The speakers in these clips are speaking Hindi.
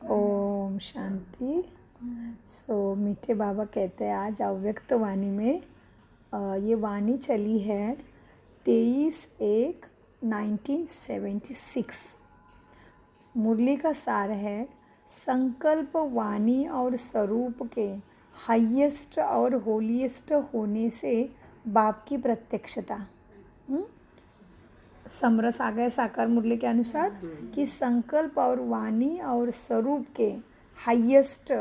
ओम शांति। मीठे बाबा कहते हैं आज अव्यक्त वाणी में ये वाणी चली है 23/1/1976। मुरली का सार है संकल्प वाणी और स्वरूप के हाईएस्ट और होलीएस्ट होने से बाप की प्रत्यक्षता। समरस आ गए साकार मुरली के अनुसार कि संकल्प और वाणी और स्वरूप के हाईएस्ट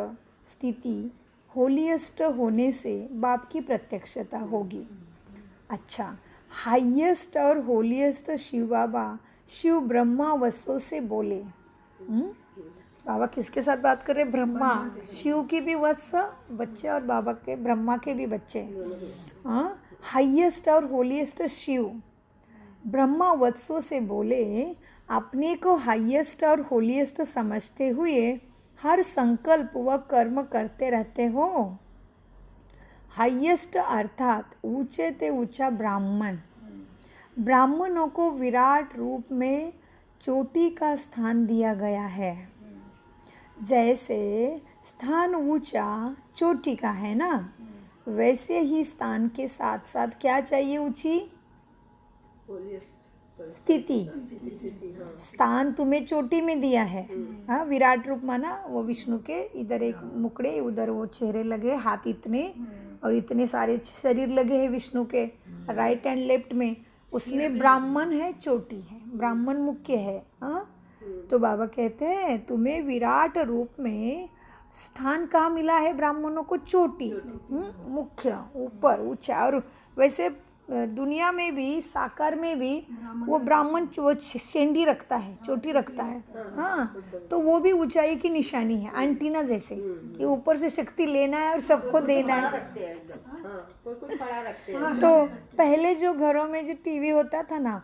स्थिति होलीएस्ट होने से बाप की प्रत्यक्षता होगी। अच्छा, हाईएस्ट और होलीएस्ट शिव बाबा शिव ब्रह्मा वसो से बोले। बाबा किसके साथ बात कर रहे? ब्रह्मा, शिव की भी वत्स बच्चे और बाबा के ब्रह्मा के भी बच्चे। हाईएस्ट और होलीएस्ट शिव ब्रह्मा वत्सों से बोले, अपने को हाईएस्ट और होलीएस्ट समझते हुए हर संकल्प व कर्म करते रहते हो। हाईएस्ट अर्थात ऊंचे ते ऊंचा ब्राह्मण। ब्राह्मणों को विराट रूप में चोटी का स्थान दिया गया है। जैसे स्थान ऊंचा चोटी का है ना, वैसे ही स्थान के साथ साथ क्या चाहिए? ऊंची स्थिति। स्थान तुम्हें चोटी में दिया है। हाँ, विराट रूप माना वो विष्णु के, इधर एक मुकड़े, उधर वो चेहरे लगे, हाथ इतने और इतने सारे शरीर लगे हैं विष्णु के राइट एंड लेफ्ट में। उसमें ब्राह्मण है, चोटी है, ब्राह्मण मुख्य है। हाँ, तो बाबा कहते हैं तुम्हें विराट रूप में स्थान कहाँ मिला है? ब्राह्मणों को चोटी, मुख्य, ऊपर, ऊंचा। और वैसे दुनिया में भी, साकार में भी वो ब्राह्मण शेंडी रखता है, चोटी रखता है। हाँ, तो वो भी ऊंचाई की निशानी है, एंटीना जैसे कि ऊपर से शक्ति लेना है और सबको देना है। तो पहले जो घरों में जो टीवी होता था ना,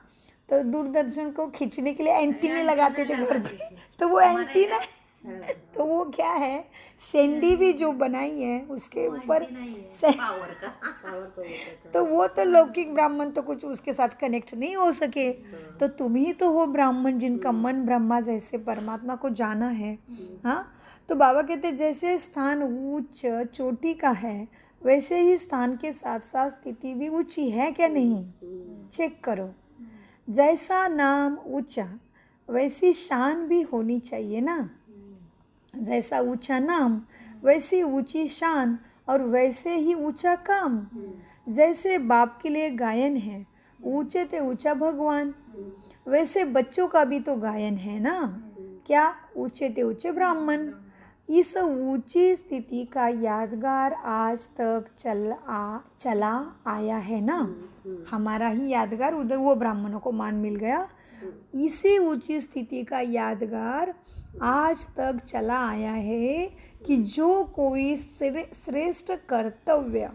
तो दूरदर्शन को खींचने के लिए एंटीने लगाते थे घर पे। तो वो एंटीना, तो वो क्या है, शेंडी भी जो बनाई है उसके ऊपर तो वो तो लौकिक ब्राह्मण तो कुछ उसके साथ कनेक्ट नहीं हो सके। तो तुम ही तो हो ब्राह्मण जिनका मन ब्रह्मा जैसे परमात्मा को जाना है। हाँ, तो बाबा कहते जैसे स्थान उच्च चोटी का है, वैसे ही स्थान के साथ साथ स्थिति भी ऊंची है क्या? नहीं, चेक करो। जैसा नाम ऊंचा वैसी शान भी होनी चाहिए ना। जैसा ऊंचा नाम वैसी ऊंची शान और वैसे ही ऊंचा काम। जैसे बाप के लिए गायन है ऊंचे ते ऊंचा भगवान, वैसे बच्चों का भी तो गायन है ना। क्या? ऊंचे ते ऊंचे ब्राह्मण। इस ऊंची स्थिति का यादगार आज तक चला आया है ना। हमारा ही यादगार, उधर वो ब्राह्मणों को मान मिल गया। इसी ऊंची स्थिति का यादगार आज तक चला आया है कि जो कोई श्रेष्ठ कर्तव्य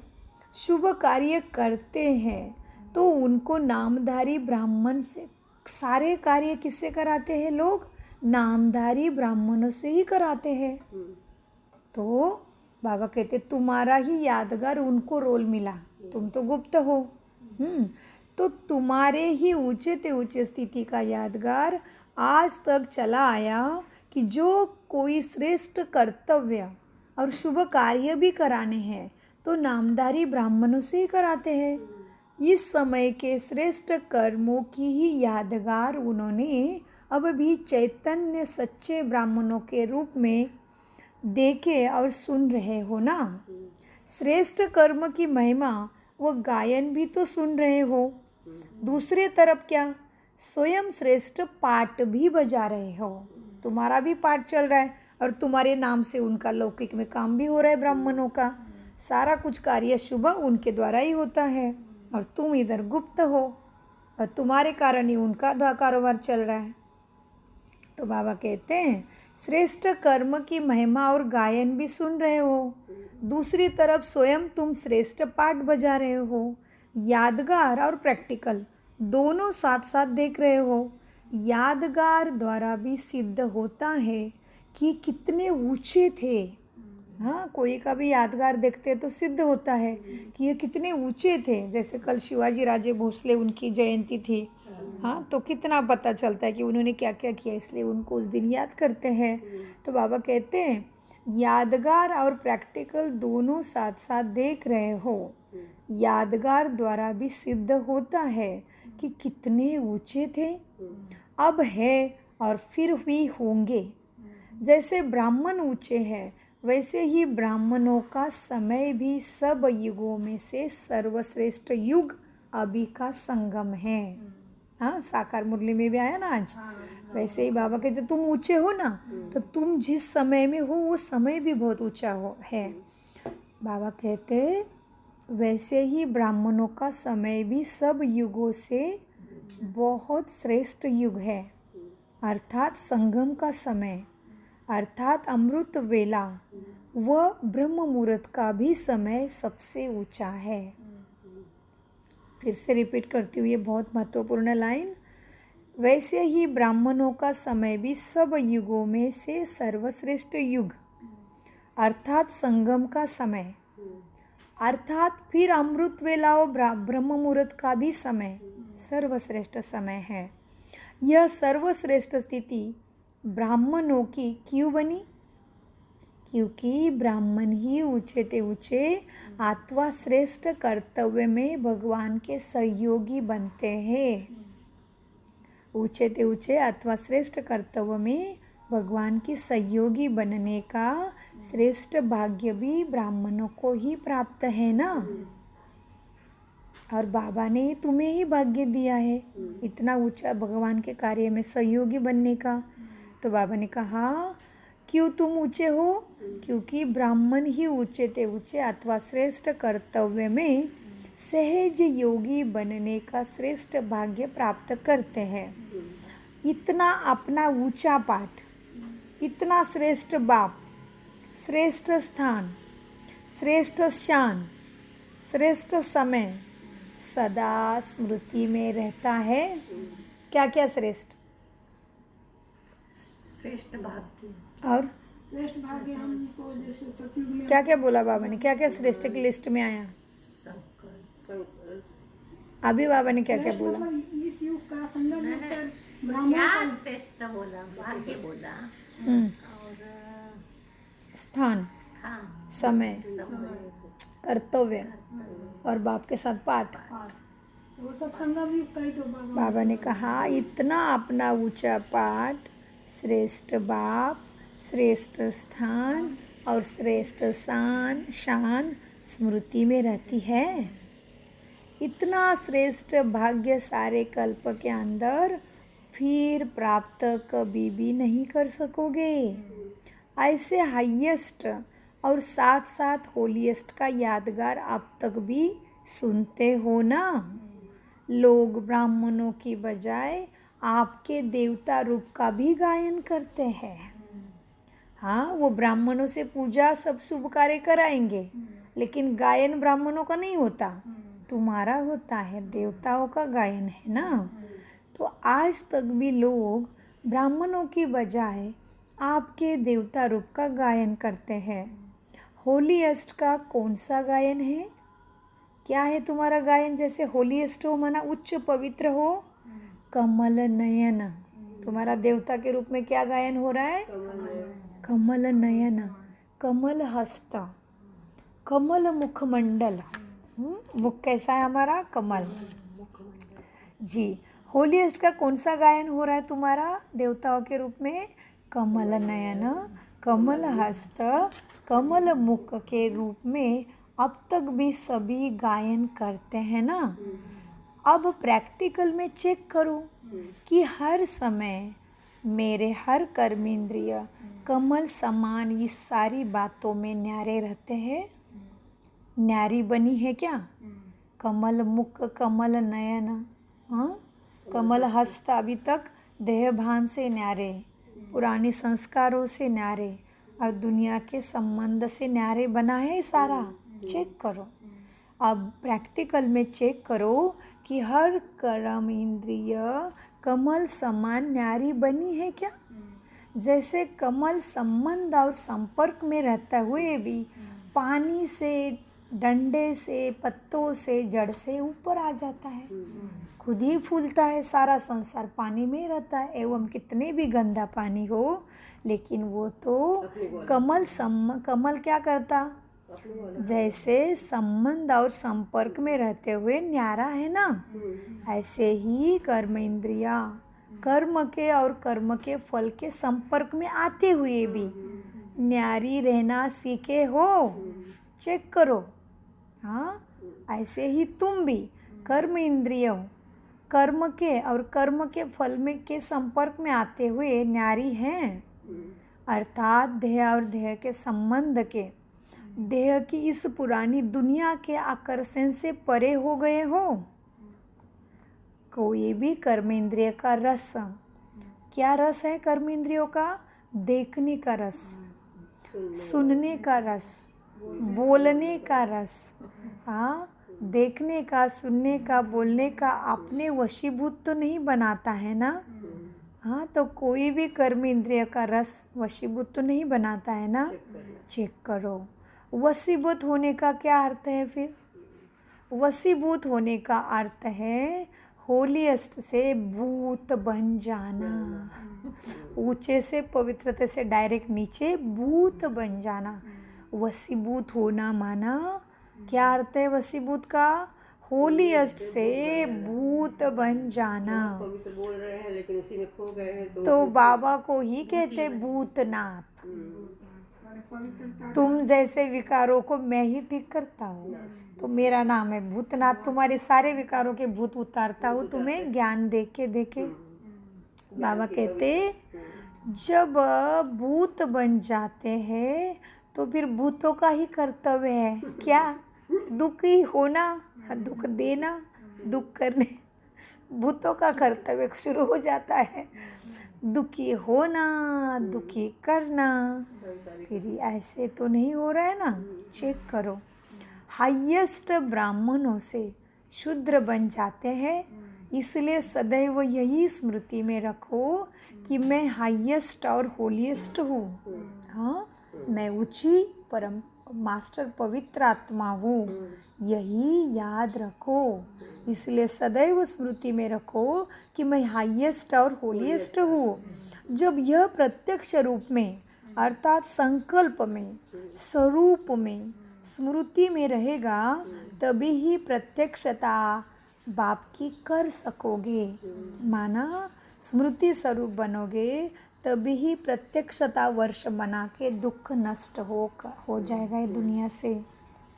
शुभ कार्य करते हैं तो उनको नामधारी ब्राह्मण से, सारे कार्य किससे कराते हैं लोग? नामधारी ब्राह्मणों से ही कराते हैं। तो बाबा कहते तुम्हारा ही यादगार उनको रोल मिला, तुम तो गुप्त हो। तो तुम्हारे ही ऊंचे ते ऊंचे स्थिति का यादगार आज तक चला आया कि जो कोई श्रेष्ठ कर्तव्य और शुभ कार्य भी कराने हैं तो नामधारी ब्राह्मणों से ही कराते हैं। इस समय के श्रेष्ठ कर्मों की ही यादगार उन्होंने अब भी चैतन्य सच्चे ब्राह्मणों के रूप में देखे और सुन रहे हो ना। श्रेष्ठ कर्म की महिमा वो गायन भी तो सुन रहे हो। दूसरे तरफ क्या, स्वयं श्रेष्ठ पाठ भी बजा रहे हो। तुम्हारा भी पाठ चल रहा है और तुम्हारे नाम से उनका लौकिक में काम भी हो रहा है। ब्राह्मणों का सारा कुछ कार्य शुभ उनके द्वारा ही होता है और तुम इधर गुप्त हो और तुम्हारे कारण ही उनका कारोबार चल रहा है। तो बाबा कहते हैं श्रेष्ठ कर्म की महिमा और गायन भी सुन रहे हो। दूसरी तरफ स्वयं तुम श्रेष्ठ पाठ बजा रहे हो। यादगार और प्रैक्टिकल दोनों साथ साथ देख रहे हो। यादगार द्वारा भी सिद्ध होता है कि कितने ऊंचे थे। हाँ, कोई का भी यादगार देखते तो सिद्ध होता है कि ये कितने ऊंचे थे। जैसे कल शिवाजी राजे भोसले उनकी जयंती थी। हाँ, तो कितना पता चलता है कि उन्होंने क्या क्या किया, इसलिए उनको उस दिन याद करते हैं। तो बाबा कहते हैं यादगार और प्रैक्टिकल दोनों साथ साथ देख रहे हो। यादगार द्वारा भी सिद्ध होता है कि कितने ऊंचे थे, अब है और फिर भी होंगे। जैसे ब्राह्मण ऊंचे हैं वैसे ही ब्राह्मणों का समय भी सब युगों में से सर्वश्रेष्ठ युग अभी का संगम है। हाँ, साकार मुरली में भी आया ना आज। वैसे ही बाबा कहते तुम ऊंचे हो ना, तो तुम जिस समय में हो वो समय भी बहुत ऊंचा है। बाबा कहते वैसे ही ब्राह्मणों का समय भी सब युगों से बहुत श्रेष्ठ युग है, अर्थात संगम का समय, अर्थात अमृत वेला व ब्रह्म मुहूर्त का भी समय सबसे ऊंचा है। फिर से रिपीट करती हुई बहुत महत्वपूर्ण लाइन, वैसे ही ब्राह्मणों का समय भी सब युगों में से सर्वश्रेष्ठ युग, अर्थात संगम का समय, अर्थात फिर अमृत वेला व ब्रह्म मुहूर्त का भी समय सर्वश्रेष्ठ समय है। यह सर्वश्रेष्ठ स्थिति ब्राह्मणों की क्यों बनी? क्योंकि ब्राह्मण ही ऊंचे ते ऊंचे अथवा श्रेष्ठ कर्तव्य में भगवान के सहयोगी बनते हैं। ऊंचे ते ऊंचे अथवा श्रेष्ठ कर्तव्य में भगवान की सहयोगी बनने का श्रेष्ठ भाग्य भी ब्राह्मणों को ही प्राप्त है ना। और बाबा ने तुम्हें ही भाग्य दिया है इतना ऊंचा भगवान के कार्य में सहयोगी बनने का। तो बाबा ने कहा क्यों तुम ऊंचे हो? क्योंकि ब्राह्मण ही ऊंचे ते ऊंचे अथवा श्रेष्ठ कर्तव्य में सहज योगी बनने का श्रेष्ठ भाग्य प्राप्त करते हैं। इतना अपना ऊंचा पाठ, इतना श्रेष्ठ बाप, श्रेष्ठ स्थान, श्रेष्ठ शान, श्रेष्ठ समय सदा स्मृति में रहता है। क्या क्या श्रेष्ठ? श्रेष्ठ भाग्य और श्रेष्ठ भाग्य हमको जैसे सतयुग में क्या क्या बोला बाबा ने? क्या क्या श्रेष्ठ की लिस्ट में आया? अभी बाबा ने क्या क्या श्रेष्ठ बोला? मतलब इस युग का संगम युग पर क्या ब्राह्मण का श्रेष्ठ बोला? भाग्य बोला और स्थान, स्थान, समय, समय, कर्तव्य और बाप के साथ पाठ। पाठ, वो सब संगम युग का ही तो बाबा ने कहा इतना अपना ऊंचा पाठ, श्रेष्ठ बाप, श्रेष्ठ स्थान और श्रेष्ठ शान स्मृति में रहती है। इतना श्रेष्ठ भाग्य सारे कल्प के अंदर फिर प्राप्त कभी भी नहीं कर सकोगे। ऐसे हाईएस्ट और साथ साथ होलीएस्ट का यादगार अब तक भी सुनते हो ना। लोग ब्राह्मणों की बजाय आपके देवता रूप का भी गायन करते हैं। हाँ, वो ब्राह्मणों से पूजा सब शुभ कार्य कराएंगे, लेकिन गायन ब्राह्मणों का नहीं होता, तुम्हारा होता है, देवताओं का गायन है ना। तो आज तक भी लोग ब्राह्मणों की बजाय आपके देवता रूप का गायन करते हैं। होलीएस्ट का कौन सा गायन है? क्या है तुम्हारा गायन? जैसे होलीएस्ट हो माना उच्च पवित्र हो, कमल नयन। तुम्हारा देवता के रूप में क्या गायन हो रहा है? कमल नयन, कमल हस्त, कमल मुखमंडल। मुख कैसा है हमारा? कमल जी। होलीएस्ट का कौन सा गायन हो रहा है तुम्हारा देवताओं के रूप में? कमल नयन, कमल हस्त, कमल मुख के रूप में अब तक भी सभी गायन करते हैं ना। अब प्रैक्टिकल में चेक करो कि हर समय मेरे हर कर्मेंद्रिय कमल समान इस सारी बातों में न्यारे रहते हैं। न्यारी बनी है क्या? कमल मुख, कमल नयन, हाँ, कमल हस्त अभी तक देह भान से न्यारे, पुरानी संस्कारों से न्यारे और दुनिया के संबंध से न्यारे बना है सारा। चेक करो। अब प्रैक्टिकल में चेक करो कि हर कर्म इंद्रिय कमल समान न्यारी बनी है क्या? जैसे कमल संबंध और संपर्क में रहते हुए भी पानी से, डंडे से, पत्तों से, जड़ से ऊपर आ जाता है, खुद ही फूलता है, सारा संसार पानी में रहता है, एवं कितने भी गंदा पानी हो लेकिन वो तो कमल क्या करता, जैसे संबंध और संपर्क में रहते हुए न्यारा है ना, ऐसे ही कर्म इंद्रिया कर्म के और कर्म के फल के संपर्क में आते हुए भी न्यारी रहना सीखे हो। चेक करो, हाँ, ऐसे ही तुम भी कर्म इंद्रियों कर्म के और कर्म के फल में के संपर्क में आते हुए न्यारी हैं, अर्थात देह और देह के संबंध के, देह की इस पुरानी दुनिया के आकर्षण से परे हो गए हो। कोई भी कर्म इंद्रिय का रस, क्या रस है कर्म इंद्रियों का, देखने का रस, सुनने का रस, बोलने का रस, हाँ, देखने का, सुनने का, बोलने का अपने वशीभूत तो नहीं बनाता है ना, हाँ, तो कोई भी कर्म इंद्रिय का रस वशीभूत तो नहीं बनाता है ना। चेक करो, वशीभूत होने का क्या अर्थ है फिर, वशीभूत होने का अर्थ है होलीएस्ट से भूत बन जाना, ऊंचे से पवित्रता से डायरेक्ट नीचे भूत बन जाना। वशीभूत होना माना क्या अर्थ है वशीभूत का, होलीएस्ट से भूत बन जाना। पवित्र बोल रहे हैं लेकिन उसी में खो गए हैं तो बाबा को ही कहते भूतनाथ। तुम जैसे विकारों को मैं ही ठीक करता हूँ, तो मेरा नाम है भूतनाथ, तुम्हारे सारे विकारों के भूत उतारता हूँ तुम्हें ज्ञान देके देके। बाबा कहते जब भूत बन जाते हैं तो फिर भूतों का ही कर्तव्य है क्या, दुखी होना, दुख देना, दुख करने, भूतों का कर्तव्य शुरू हो जाता है, दुखी होना, दुखी करना। फिर ऐसे तो नहीं हो रहा है ना। चेक करो, हाईएस्ट ब्राह्मणों से शूद्र बन जाते हैं, इसलिए सदैव यही स्मृति में रखो कि मैं हाईएस्ट और होलीएस्ट हूँ, हाँ, मैं ऊंची परम मास्टर पवित्र आत्मा हूँ, यही याद रखो। इसलिए सदैव स्मृति में रखो कि मैं हाईएस्ट और होलीएस्ट हूँ। जब यह प्रत्यक्ष रूप में अर्थात संकल्प में, स्वरूप में, स्मृति में रहेगा, तभी ही प्रत्यक्षता बाप की कर सकोगे। माना स्मृति स्वरूप बनोगे तभी ही प्रत्यक्षता वर्ष बना के दुख नष्ट हो जाएगा, ये दुनिया से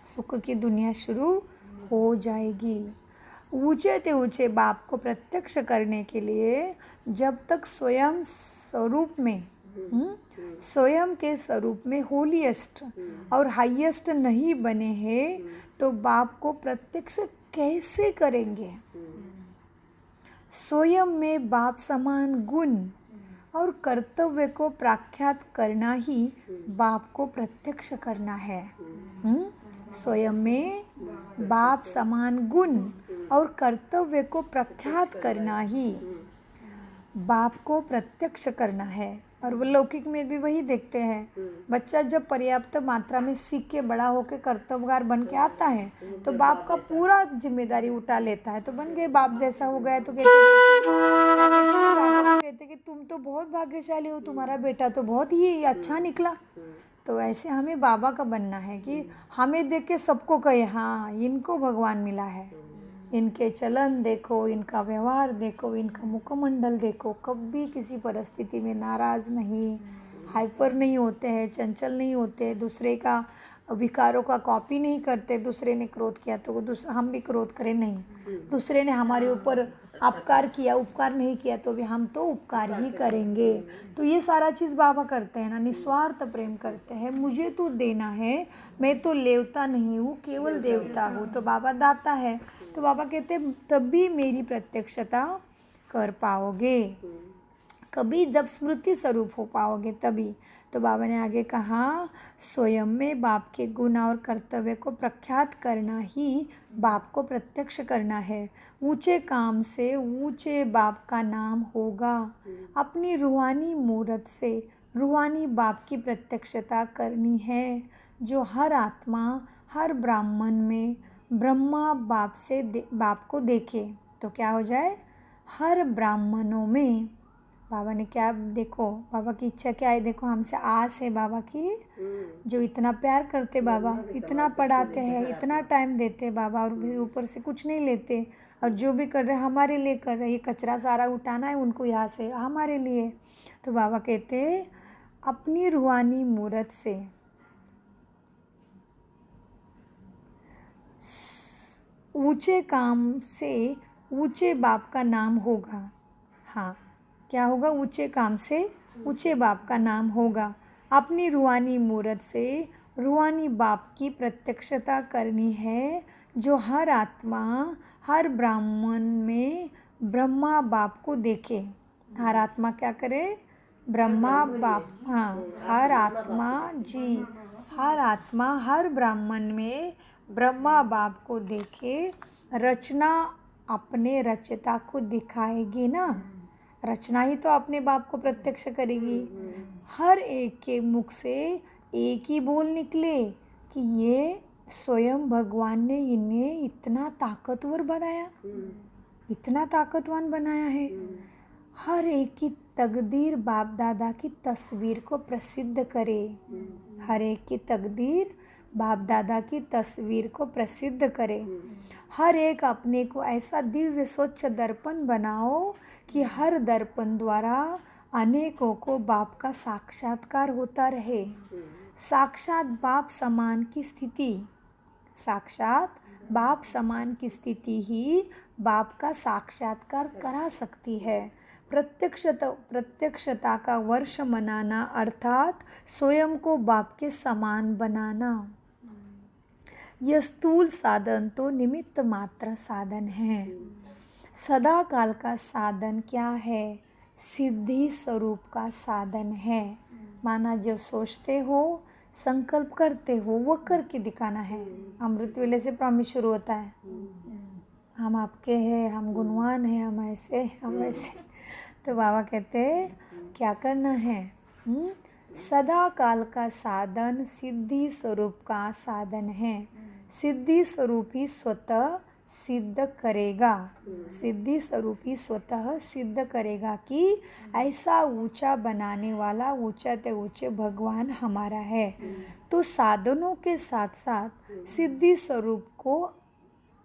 सुख की दुनिया शुरू हो जाएगी। ऊंचे ते ऊंचे बाप को प्रत्यक्ष करने के लिए जब तक स्वयं स्वरूप में स्वयं के स्वरूप में होलीएस्ट और हाईएस्ट नहीं बने हैं तो बाप को प्रत्यक्ष कैसे करेंगे। स्वयं में बाप समान गुण और कर्तव्य को प्रख्यात करना ही बाप को प्रत्यक्ष करना है। स्वयं में बाप समान गुण और कर्तव्य को प्रख्यात करना ही बाप को प्रत्यक्ष करना है। और वो लौकिक में भी वही देखते हैं, बच्चा जब पर्याप्त मात्रा में सीख के बड़ा होकर कर्तव्यगार बन के आता है तो बाप का पूरा जिम्मेदारी उठा लेता है, तो बन गए बाप जैसा हो गया। तो कहते कि तुम तो बहुत भाग्यशाली हो, तुम्हारा बेटा तो बहुत ही अच्छा निकला। तो ऐसे हमें बाबा का बनना है कि हमें देख के सबको कहे हाँ इनको भगवान मिला है, इनके चलन देखो, इनका व्यवहार देखो, इनका मुखमंडल देखो, कभी किसी परिस्थिति में नाराज़ नहीं, हाइपर नहीं होते हैं, चंचल नहीं होते, दूसरे का विकारों का कॉपी नहीं करते। दूसरे ने क्रोध किया तो हम भी क्रोध करें नहीं, दूसरे ने हमारे ऊपर अपकार किया, उपकार नहीं किया तो भी हम तो उपकार ही करेंगे। तो ये सारा चीज़ बाबा करते हैं ना, निस्वार्थ प्रेम करते हैं। मुझे तो देना है, मैं तो लेवता नहीं हूँ, केवल देवता हूँ। तो बाबा दाता है, तो बाबा कहते तभी मेरी प्रत्यक्षता कर पाओगे, कभी जब स्मृति स्वरूप हो पाओगे तभी। तो बाबा ने आगे कहा स्वयं में बाप के गुण और कर्तव्य को प्रख्यात करना ही बाप को प्रत्यक्ष करना है। ऊंचे काम से ऊंचे बाप का नाम होगा। अपनी रूहानी मूर्त से रूहानी बाप की प्रत्यक्षता करनी है, जो हर आत्मा हर ब्राह्मण में ब्रह्मा बाप को देखे। तो क्या हो जाए, हर ब्राह्मणों में। बाबा ने क्या, देखो बाबा की इच्छा क्या है, देखो हमसे आस है बाबा की, जो इतना प्यार करते बाबा, इतना पढ़ाते हैं, इतना टाइम देते बाबा, और भी ऊपर से कुछ नहीं लेते, और जो भी कर रहे हैं हमारे लिए कर रहे हैं। ये कचरा सारा उठाना है उनको यहाँ से, हमारे लिए। तो बाबा कहते अपनी रूहानी मूरत से ऊंचे काम से ऊंचे बाप का नाम होगा। हाँ, क्या होगा, ऊंचे काम से ऊंचे बाप का नाम होगा। अपनी रूहानी मूरत से रूहानी बाप की प्रत्यक्षता करनी है, जो हर आत्मा, हर ब्राह्मण में ब्रह्मा बाप को देखे। हर आत्मा क्या करे, ब्रह्मा बाप। हाँ, हर आत्मा जी, हर आत्मा हर ब्राह्मण में ब्रह्मा बाप को देखे। रचना अपने रचता को दिखाएगी ना, रचना ही तो अपने बाप को प्रत्यक्ष करेगी। हर एक के मुख से एक ही बोल निकले कि ये स्वयं भगवान ने इन्हें इतना ताकतवर बनाया, इतना ताकतवान बनाया है। हर एक की तकदीर बाप दादा की तस्वीर को प्रसिद्ध करे। हर एक की तकदीर बाप दादा की तस्वीर को प्रसिद्ध करे। हर एक अपने को ऐसा दिव्य स्वच्छ दर्पण बनाओ कि हर दर्पण द्वारा अनेकों को बाप का साक्षात्कार होता रहे। साक्षात बाप समान की स्थिति, साक्षात बाप समान की स्थिति ही बाप का साक्षात्कार करा सकती है। प्रत्यक्षता का वर्ष मनाना अर्थात स्वयं को बाप के समान बनाना। यह स्थूल साधन तो निमित्त मात्र साधन है। सदा काल का साधन क्या है, सिद्धि स्वरूप का साधन है। माना जब सोचते हो, संकल्प करते हो, वो करके दिखाना है। अमृत वेले से प्रॉमिस शुरू होता है, हम आपके हैं, हम गुणवान हैं, हम ऐसे, हम वैसे। तो बाबा कहते क्या करना है, सदा काल का साधन सिद्धि स्वरूप का साधन है। सिद्धि स्वरूप ही स्वतः सिद्ध करेगा, सिद्धि स्वरूप ही स्वतः सिद्ध करेगा कि ऐसा ऊंचा बनाने वाला ऊंचा ते ऊंचे भगवान हमारा है। तो साधनों के साथ साथ सिद्धि स्वरूप को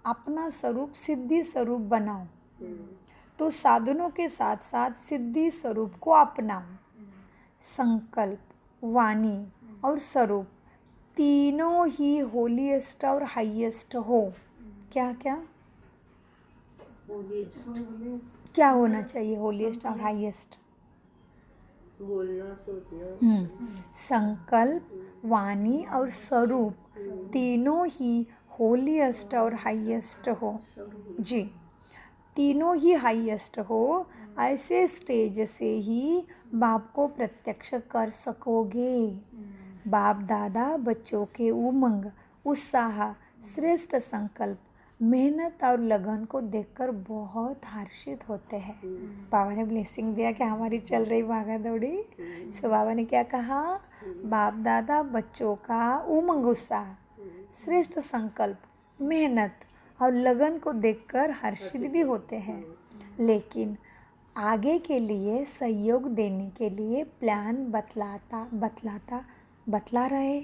अपना स्वरूप सिद्धि स्वरूप बनाओ। तो साधनों के साथ साथ सिद्धि स्वरूप को अपनाओ। संकल्प, वाणी और स्वरूप तीनों ही होलीएस्ट और हाईएस्ट हो। क्या क्या क्या होना चाहिए, होलीएस्ट और हाईएस्ट? बोलना, सोचना, संकल्प, वाणी और स्वरूप तीनों ही होलीएस्ट और हाईएस्ट हो जी, तीनों ही हाईएस्ट हो। ऐसे स्टेज से ही बाप को प्रत्यक्ष कर सकोगे। बाप दादा बच्चों के उमंग, उत्साह, श्रेष्ठ संकल्प, मेहनत और लगन को देखकर बहुत हर्षित होते हैं। बाबा ने ब्लेसिंग दिया कि हमारी चल रही भागा दौड़ी। सो बाबा ने क्या कहा, बाप दादा बच्चों का उमंग, उत्साह, श्रेष्ठ संकल्प, मेहनत और लगन को देखकर हर्षित भी होते हैं। लेकिन आगे के लिए सहयोग देने के लिए प्लान बतला रहे।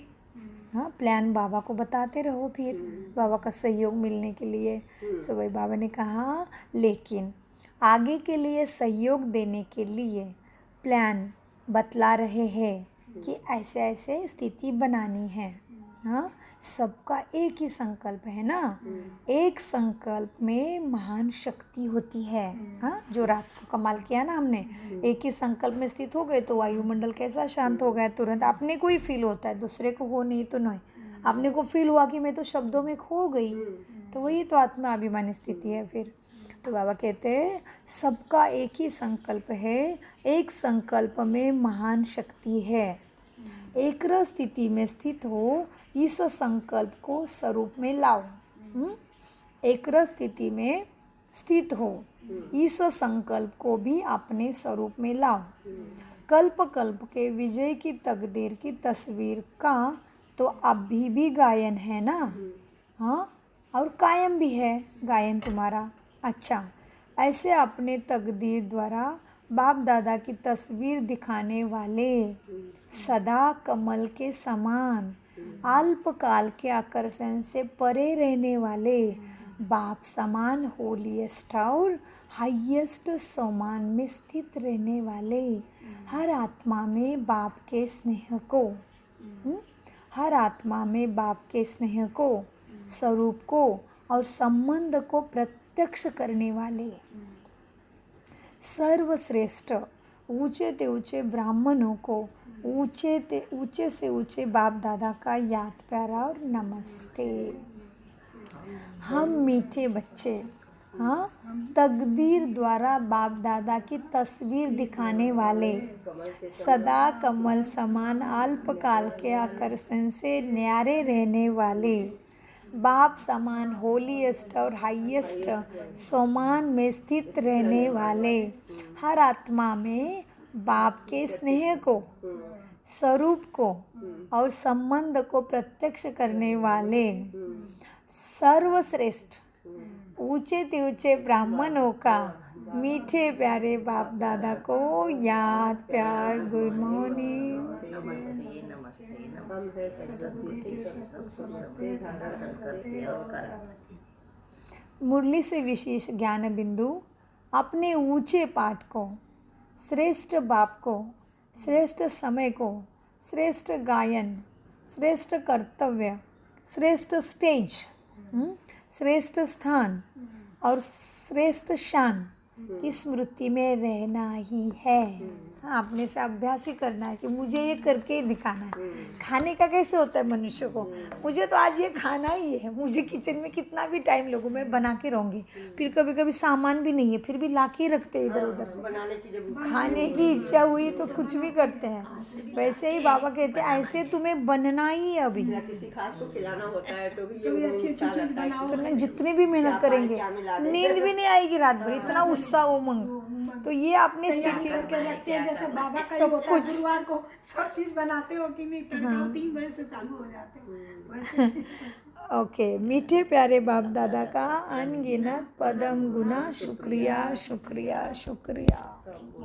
हाँ, प्लान बाबा को बताते रहो, फिर बाबा का सहयोग मिलने के लिए। सो भाई बाबा ने कहा लेकिन आगे के लिए सहयोग देने के लिए प्लान बतला रहे हैं कि ऐसे ऐसे स्थिति बनानी है। हाँ, सबका एक ही संकल्प है ना, एक संकल्प में महान शक्ति होती है। हाँ, जो रात को कमाल किया ना हमने, एक ही संकल्प में स्थित हो गए तो वायुमंडल कैसा शांत हो गया, तुरंत अपने को ही फील होता है, दूसरे को हो नहीं तो नहीं। अपने को फील हुआ कि मैं तो शब्दों में खो गई, तो वही तो आत्मा अभिमानी स्थिति है फिर। तो बाबा कहते हैं सबका एक ही संकल्प है, एक संकल्प में महान शक्ति है। एक स्थिति में स्थित हो, इस संकल्प को स्वरूप में लाओ। एक स्थिति में स्थित हो, इस संकल्प को भी अपने स्वरूप में लाओ। कल्प कल्प के विजय की तकदीर की तस्वीर का तो अभी भी गायन है ना। हाँ, और कायम भी है गायन तुम्हारा, अच्छा, ऐसे अपने तकदीर द्वारा बाप दादा की तस्वीर दिखाने वाले, सदा कमल के समान, अल्पकाल के आकर्षण से परे रहने वाले, बाप समान होलीएस्ट और हाईएस्ट सम्मान में स्थित रहने वाले, हर आत्मा में बाप के स्नेह को, हर आत्मा में बाप के स्नेह को, स्वरूप को और संबंध को प्रत्यक्ष करने वाले, सर्वश्रेष्ठ ऊंचे से ऊंचे ब्राह्मणों को ऊंचे से ऊंचे बाप दादा का याद प्यारा और नमस्ते। हम मीठे बच्चे, हाँ, तकदीर द्वारा बाप दादा की तस्वीर दिखाने वाले, सदा कमल समान अल्पकाल के आकर्षण से न्यारे रहने वाले, बाप समान होलीएस्ट और हाईएस्ट सम्मान में स्थित रहने वाले, हर आत्मा में बाप के स्नेह को, स्वरूप को और संबंध को प्रत्यक्ष करने वाले, सर्वश्रेष्ठ ऊंचे से ऊंचे ब्राह्मणों का मीठे प्यारे बाप दादा को याद प्यार, गुड मॉर्निंग। नमस्ते नमस्ते नमस्ते सरस्वती सबसे धारण करते और कराते। मुरली से विशेष ज्ञान बिंदु अपने ऊंचे पाठ को, श्रेष्ठ बाप को, श्रेष्ठ समय को, श्रेष्ठ गायन, श्रेष्ठ कर्तव्य, श्रेष्ठ स्टेज, श्रेष्ठ स्थान और श्रेष्ठ शान की स्मृति में रहना ही है। आपने से अभ्यास ही करना है कि मुझे ये करके ही दिखाना है। खाने का कैसे होता है मनुष्य को, मुझे तो आज ये खाना ही है, मुझे किचन में कितना भी टाइम लगू मैं बना के रहूँगी। फिर कभी कभी सामान भी नहीं है, फिर भी ला के रखते हैं इधर उधर से। खाने की इच्छा हुई तो कुछ भी करते हैं। वैसे ही बाबा कहते हैं ऐसे तुम्हें बनना ही है अभी। किसी खास को खिलाना होता है तो भी तो ये अच्छी अच्छी चीज बनाओ। तो जितनी भी मेहनत करेंगे नींद भी नहीं आएगी रात भर, इतना उत्साह उमंग। तो ये आपने स्थिति करके रखते हैं जैसे बाबा का ही सब होता है, कुछ। गुरुवार को सब चीज बनाते हो कि नहीं, फिर 3 बजे से चालू हो जाते हैं वैसे। ओके, मीठे प्यारे बाप दादा का अनगिनत पदम गुना शुक्रिया शुक्रिया शुक्रिया।